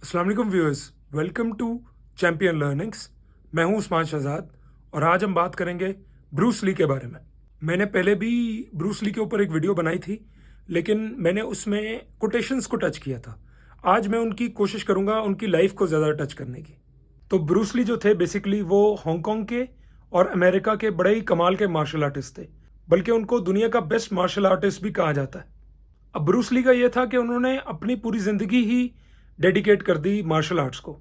अस्सलाम वालेकुम viewers, welcome to champion learnings. मैं हूं उस्मान शहजाद और आज हम बात करेंगे ब्रूस ली के बारे में। मैंने पहले भी ब्रूस ली के ऊपर एक वीडियो बनाई थी, लेकिन मैंने उसमें कोटेशंस को टच किया था। आज मैं उनकी कोशिश करूंगा उनकी लाइफ को ज़्यादा टच करने की। तो ब्रूस ली जो थे बेसिकली वो हांगकांग के और अमेरिका के बड़े ही कमाल के मार्शल आर्टिस्ट थे, बल्कि उनको दुनिया का बेस्ट मार्शल आर्टिस्ट भी कहा जाता है। अब ब्रूस ली का ये था कि उन्होंने अपनी पूरी ज़िंदगी ही डेडिकेट कर दी मार्शल आर्ट्स को।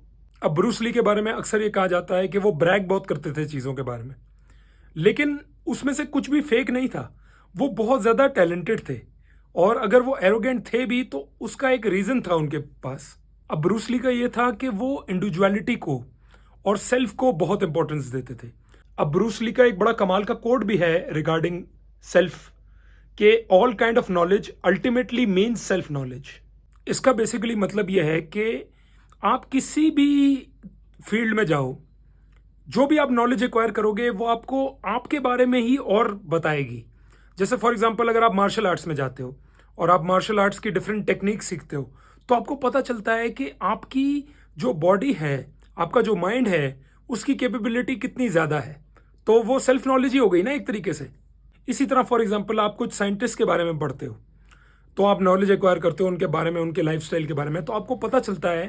अब ब्रूस ली के बारे में अक्सर ये कहा जाता है कि वो ब्रैग बहुत करते थे चीज़ों के बारे में, लेकिन उसमें से कुछ भी फेक नहीं था। वो बहुत ज़्यादा टैलेंटेड थे और अगर वो एरोगेंट थे भी तो उसका एक रीज़न था उनके पास। अब ब्रूस ली का ये था कि वो इंडिविजुअलिटी को और सेल्फ को बहुत इंपॉर्टेंस देते थे। अब ब्रूस ली का एक बड़ा कमाल का कोड भी है रिगार्डिंग सेल्फ के all kind of knowledge ultimately means self knowledge. इसका बेसिकली मतलब यह है कि आप किसी भी फील्ड में जाओ, जो भी आप नॉलेज एक्वायर करोगे वो आपको आपके बारे में ही और बताएगी। जैसे फॉर एग्जांपल अगर आप मार्शल आर्ट्स में जाते हो और आप मार्शल आर्ट्स की डिफरेंट टेक्निक सीखते हो, तो आपको पता चलता है कि आपकी जो बॉडी है, आपका जो माइंड है, उसकी कैपेबिलिटी कितनी ज़्यादा है। तो वो सेल्फ नॉलेज ही हो गई ना एक तरीके से। इसी तरह फॉर एग्जांपल आप कुछ साइंटिस्ट के बारे में पढ़ते हो, तो आप नॉलेज एक्वायर करते हो उनके बारे में, उनके लाइफस्टाइल के बारे में, तो आपको पता चलता है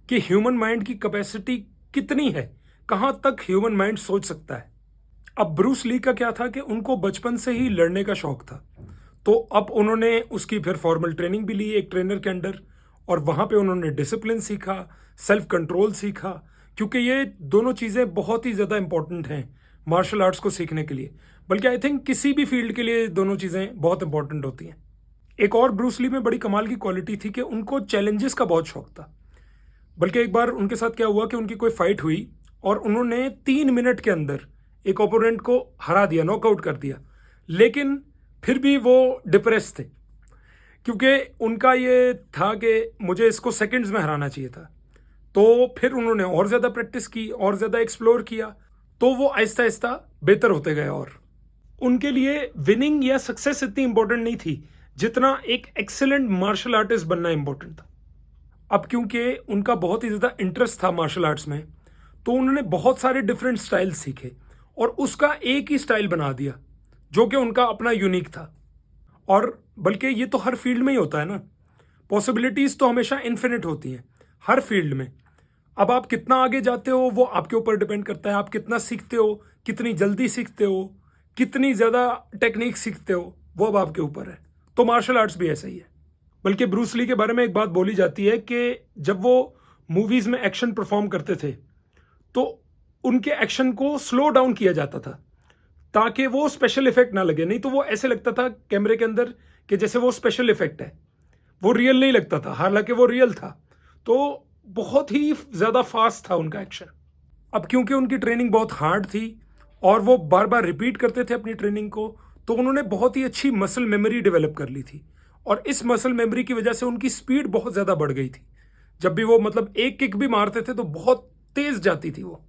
कि ह्यूमन माइंड की कैपेसिटी कितनी है, कहाँ तक ह्यूमन माइंड सोच सकता है। अब ब्रूस ली का क्या था कि उनको बचपन से ही लड़ने का शौक था, तो अब उन्होंने उसकी फिर फॉर्मल ट्रेनिंग भी ली एक ट्रेनर के अंडर, और वहाँ पे उन्होंने डिसिप्लिन सीखा, सेल्फ कंट्रोल सीखा, क्योंकि ये दोनों चीज़ें बहुत ही ज़्यादा इंपॉर्टेंट हैं मार्शल आर्ट्स को सीखने के लिए। बल्कि आई थिंक किसी भी फील्ड के लिए दोनों चीज़ें बहुत इंपॉर्टेंट होती हैं। एक और ब्रूस ली में बड़ी कमाल की क्वालिटी थी कि उनको चैलेंजेस का बहुत शौक था। बल्कि एक बार उनके साथ क्या हुआ कि उनकी कोई फाइट हुई और उन्होंने 3 मिनट के अंदर एक ओपोनेंट को हरा दिया, नॉकआउट कर दिया, लेकिन फिर भी वो डिप्रेस थे, क्योंकि उनका ये था कि मुझे इसको सेकंड्स में हराना चाहिए था। तो फिर उन्होंने और ज़्यादा प्रैक्टिस की और ज़्यादा एक्सप्लोर किया, तो वो आहिस्ता आहिस्ता बेहतर होते गए। और उनके लिए विनिंग या सक्सेस इतनी इंपॉर्टेंट नहीं थी जितना एक एक्सीलेंट मार्शल आर्टिस्ट बनना इंपॉर्टेंट था। अब क्योंकि उनका बहुत ही ज़्यादा इंटरेस्ट था मार्शल आर्ट्स में, तो उन्होंने बहुत सारे डिफरेंट स्टाइल सीखे और उसका एक ही स्टाइल बना दिया जो कि उनका अपना यूनिक था। और बल्कि ये तो हर फील्ड में ही होता है ना, पॉसिबिलिटीज़ तो हमेशा इन्फिनिट होती हैं हर फील्ड में। अब आप कितना आगे जाते हो वो आपके ऊपर डिपेंड करता है, आप कितना सीखते हो, कितनी जल्दी सीखते हो, कितनी ज़्यादा टेक्निक सीखते हो, वो अब आपके ऊपर है। तो मार्शल आर्ट्स भी ऐसा ही है। बल्कि ब्रूस ली के बारे में एक बात बोली जाती है कि जब वो मूवीज़ में एक्शन परफॉर्म करते थे तो उनके एक्शन को स्लो डाउन किया जाता था ताकि वो स्पेशल इफेक्ट ना लगे। नहीं तो वो ऐसे लगता था कैमरे के अंदर कि जैसे वो स्पेशल इफेक्ट है, वो रियल नहीं लगता था, हालांकि वो रियल था। तो बहुत ही ज़्यादा फास्ट था उनका एक्शन। अब क्योंकि उनकी ट्रेनिंग बहुत हार्ड थी और वो बार बार रिपीट करते थे अपनी ट्रेनिंग को, तो उन्होंने बहुत ही अच्छी मसल मेमोरी डेवलप कर ली थी। और इस मसल मेमोरी की वजह से उनकी स्पीड बहुत ज़्यादा बढ़ गई थी। जब भी वो मतलब एक किक भी मारते थे तो बहुत तेज़ जाती थी वो।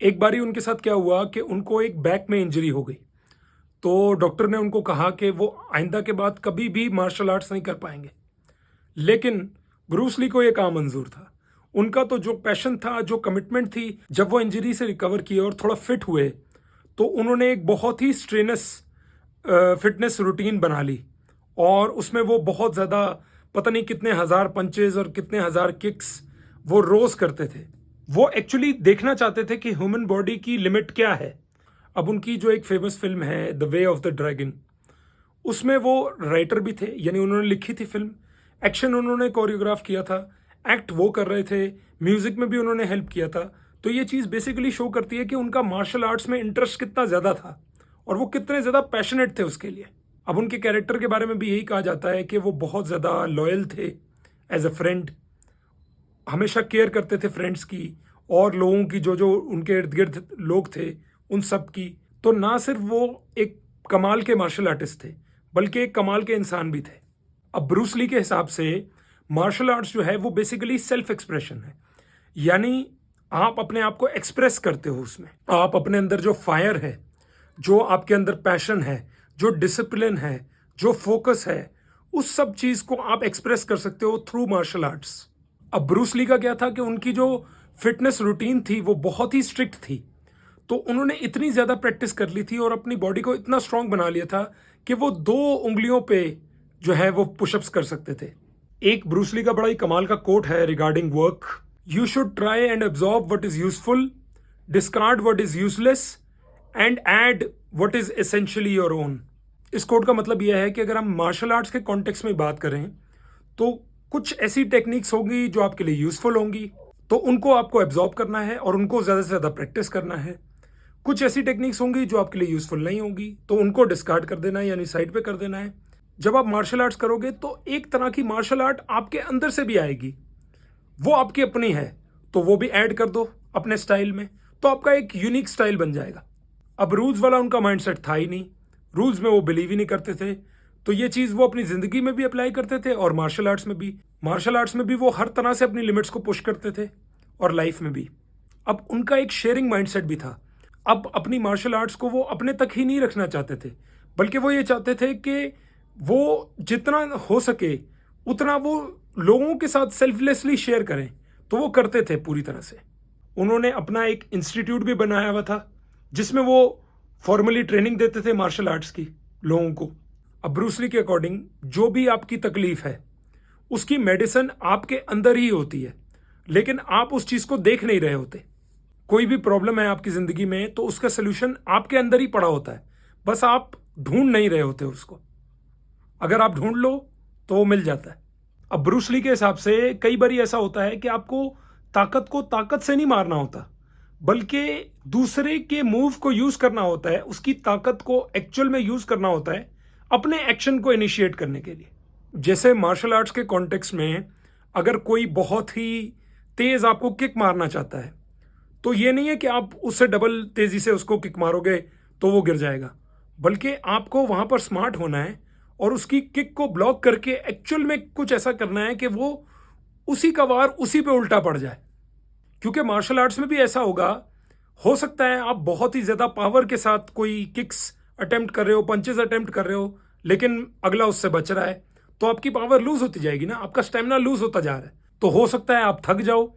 एक बारी उनके साथ क्या हुआ कि उनको एक बैक में इंजरी हो गई, तो डॉक्टर ने उनको कहा कि वो आइंदा के बाद कभी भी मार्शल आर्ट्स नहीं कर पाएंगे। लेकिन ब्रूस ली को ये काम मंजूर था। उनका तो जो पैशन था, जो कमिटमेंट थी, जब वो इंजरी से रिकवर किए और थोड़ा फिट हुए तो उन्होंने एक बहुत ही स्ट्रेनस फिटनेस रूटीन बना ली और उसमें वो बहुत ज़्यादा पता नहीं कितने हज़ार पंचेज और कितने हज़ार किक्स वो रोज़ करते थे। वो एक्चुअली देखना चाहते थे कि ह्यूमन बॉडी की लिमिट क्या है। अब उनकी जो एक फेमस फिल्म है the way of the dragon, उसमें वो राइटर भी थे, यानी उन्होंने लिखी थी फिल्म, एक्शन उन्होंने कोरियोग्राफ किया था, एक्ट वो कर रहे थे, म्यूजिक में भी उन्होंने हेल्प किया था। तो ये चीज़ बेसिकली शो करती है कि उनका मार्शल आर्ट्स में इंटरेस्ट कितना ज़्यादा था और वो कितने ज़्यादा पैशनेट थे उसके लिए। अब उनके कैरेक्टर के बारे में भी यही कहा जाता है कि वो बहुत ज़्यादा लॉयल थे एज अ फ्रेंड, हमेशा केयर करते थे फ्रेंड्स की और लोगों की, जो जो उनके इर्द गिर्द लोग थे उन सब की। तो ना सिर्फ वो एक कमाल के मार्शल आर्टिस्ट थे बल्कि एक कमाल के इंसान भी थे। अब ब्रूस ली के हिसाब से मार्शल आर्ट्स जो है वो बेसिकली सेल्फ एक्सप्रेशन है, यानी आप अपने आप को एक्सप्रेस करते हो उसमें। आप अपने अंदर जो फायर है, जो आपके अंदर पैशन है, जो डिसिप्लिन है, जो फोकस है, उस सब चीज़ को आप एक्सप्रेस कर सकते हो थ्रू मार्शल आर्ट्स। अब ब्रूस ली का क्या था कि उनकी जो फिटनेस रूटीन थी वो बहुत ही स्ट्रिक्ट थी, तो उन्होंने इतनी ज़्यादा प्रैक्टिस कर ली थी और अपनी बॉडी को इतना स्ट्रांग बना लिया था कि वो 2 उंगलियों पे जो है वो पुशअप्स कर सकते थे। एक ब्रूस ली का बड़ा ही कमाल का कोट है regarding work, you should try and absorb what is useful, discard what is useless and add what is essentially your own. इस कोट का मतलब यह है कि अगर हम मार्शल आर्ट्स के कॉन्टेक्स्ट में बात करें तो कुछ ऐसी टेक्निक्स होंगी जो आपके लिए यूजफुल होंगी, तो उनको आपको एब्जॉर्ब करना है और उनको ज़्यादा से ज़्यादा प्रैक्टिस करना है। कुछ ऐसी टेक्निक्स होंगी जो आपके लिए यूजफुल नहीं होंगी, तो उनको डिस्कार्ड कर देना है, यानी साइड पे कर देना है। जब आप मार्शल आर्ट्स करोगे तो एक तरह की मार्शल आर्ट आपके अंदर से भी आएगी, वो आपकी अपनी है, तो वो भी ऐड कर दो अपने स्टाइल में, तो आपका एक यूनिक स्टाइल बन जाएगा। अब रूल्स वाला उनका माइंडसेट था ही नहीं, रूल्स में वो बिलीव ही नहीं करते थे, तो ये चीज़ वो अपनी ज़िंदगी में भी अप्लाई करते थे और मार्शल आर्ट्स में भी। मार्शल आर्ट्स में भी वो हर तरह से अपनी लिमिट्स को पुश करते थे और लाइफ में भी। अब उनका एक शेयरिंग माइंडसेट भी था। अब अपनी मार्शल आर्ट्स को वो अपने तक ही नहीं रखना चाहते थे, बल्कि वो ये चाहते थे कि वो जितना हो सके उतना वो लोगों के साथ सेल्फलेसली शेयर करें, तो वो करते थे पूरी तरह से। उन्होंने अपना एक इंस्टीट्यूट भी बनाया हुआ था जिसमें वो फॉर्मली ट्रेनिंग देते थे मार्शल आर्ट्स की लोगों को। अब ब्रूस ली के अकॉर्डिंग जो भी आपकी तकलीफ है उसकी मेडिसिन आपके अंदर ही होती है, लेकिन आप उस चीज़ को देख नहीं रहे होते। कोई भी प्रॉब्लम है आपकी ज़िंदगी में तो उसका सोल्यूशन आपके अंदर ही पड़ा होता है, बस आप ढूंढ नहीं रहे होते उसको। अगर आप ढूंढ लो तो वो मिल जाता है। अब ब्रूस ली के हिसाब से कई बार ऐसा होता है कि आपको ताकत को ताकत से नहीं मारना होता, बल्कि दूसरे के मूव को यूज करना होता है, उसकी ताकत को एक्चुअल में यूज करना होता है अपने एक्शन को इनिशिएट करने के लिए। जैसे मार्शल आर्ट्स के कॉन्टेक्स्ट में अगर कोई बहुत ही तेज आपको किक मारना चाहता है, तो ये नहीं है कि आप उससे डबल तेजी से उसको किक मारोगे तो वो गिर जाएगा, बल्कि आपको वहां पर स्मार्ट होना है और उसकी किक को ब्लॉक करके एक्चुअल में कुछ ऐसा करना है कि वो उसी का वार उसी पे उल्टा पड़ जाए। क्योंकि मार्शल आर्ट्स में भी ऐसा होगा, हो सकता है आप बहुत ही ज्यादा पावर के साथ कोई किक्स अटेम्प्ट कर रहे हो, पंचेस अटेम्प्ट कर रहे हो, लेकिन अगला उससे बच रहा है, तो आपकी पावर लूज होती जाएगी ना, आपका स्टेमिना लूज होता जा रहा है, तो हो सकता है आप थक जाओ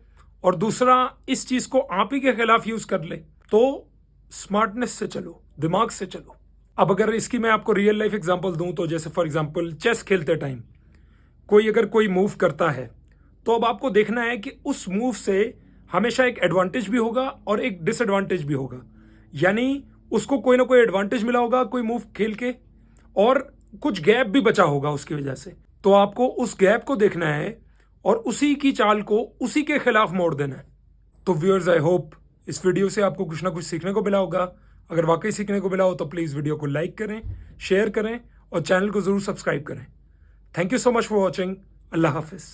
और दूसरा इस चीज को आप ही के खिलाफ यूज कर ले। तो स्मार्टनेस से चलो, दिमाग से चलो। अब अगर इसकी मैं आपको रियल लाइफ एग्जांपल दूं तो जैसे फॉर एग्जांपल चेस खेलते टाइम कोई अगर कोई मूव करता है, तो अब आपको देखना है कि उस मूव से हमेशा एक एडवांटेज भी होगा और एक डिसएडवांटेज भी होगा, यानी उसको कोई ना कोई एडवांटेज मिला होगा कोई मूव खेल के और कुछ गैप भी बचा होगा उसकी वजह से, तो आपको उस गैप को देखना है और उसी की चाल को उसी के खिलाफ मोड़ देना है। तो व्यूअर्स, आई होप इस वीडियो से आपको कुछ ना कुछ सीखने को मिला होगा। अगर वाकई सीखने को मिला हो तो प्लीज़ वीडियो को लाइक करें, शेयर करें और चैनल को ज़रूर सब्सक्राइब करें। Thank you so much for watching. अल्लाह हाफिज़।